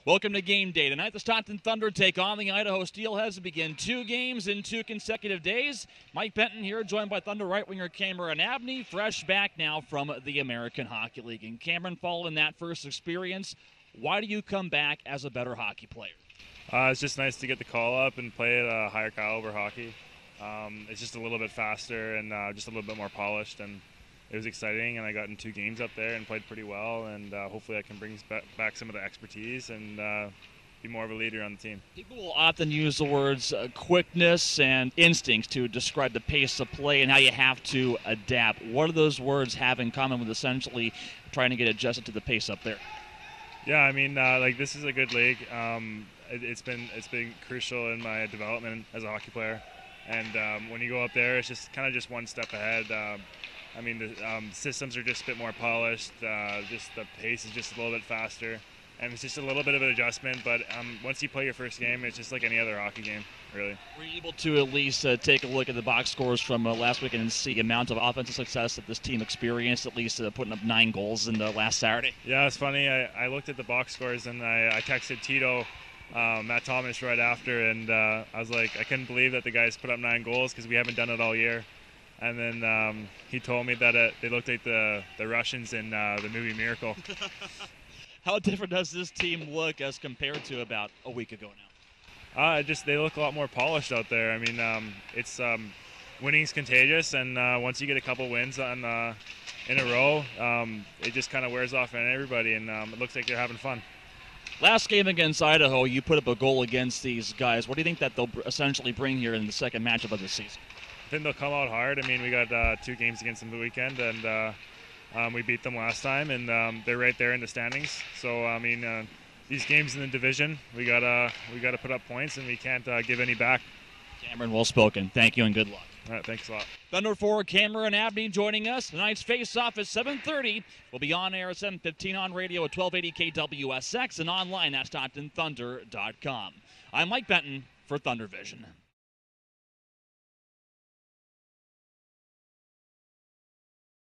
Welcome to game day. Tonight, the Stockton Thunder take on the Idaho Steelheads to begin 2 games in 2 consecutive days. Mike Benton here, joined by Thunder right winger Cameron Abney, fresh back now from the American Hockey League. And Cameron, following that first experience, why do you come back as a better hockey player? It's just nice to get the call up and play at a higher caliber hockey. It's just a little bit faster and just a little bit more polished, and it was exciting, and I got in 2 games up there and played pretty well, and hopefully I can bring back some of the expertise and be more of a leader on the team. People will often use the words quickness and instincts to describe the pace of play and how you have to adapt. What do those words have in common with essentially trying to get adjusted to the pace up there? Yeah, I mean, like, this is a good league. It's been crucial in my development as a hockey player, and when you go up there, it's just kind of just one step ahead. I mean, the systems are just a bit more polished. Just the pace is just a little bit faster, and it's just a little bit of an adjustment. But once you play your first game, it's just like any other hockey game, really. Were you able to at least take a look at the box scores from last weekend and see the amount of offensive success that this team experienced, at least putting up 9 goals in the last Saturday? Yeah, it's funny. I looked at the box scores, and I texted Tito, Matt Thomas, right after, and I was like, I couldn't believe that the guys put up 9 goals because we haven't done it all year. And then he told me that they looked like the Russians in the movie Miracle. How different does this team look as compared to about a week ago now? They look a lot more polished out there. I mean, it's winning's contagious, and once you get a couple wins in a row, it just kind of wears off on everybody, and it looks like they're having fun. Last game against Idaho, you put up a goal against these guys. What do you think that they'll essentially bring here in the second matchup of the season? I think they'll come out hard. I mean, we got 2 games against them the weekend, and we beat them last time, and they're right there in the standings. So I mean, these games in the division, we gotta put up points, and we can't give any back. Cameron, well spoken. Thank you and good luck. All right, thanks a lot. Thunder forward Cameron Abney joining us. Tonight's face-off is 7:30. We'll be on air at 7:15 on radio at 1280 KWSX and online at StocktonThunder.com. I'm Mike Benton for Thunder Vision.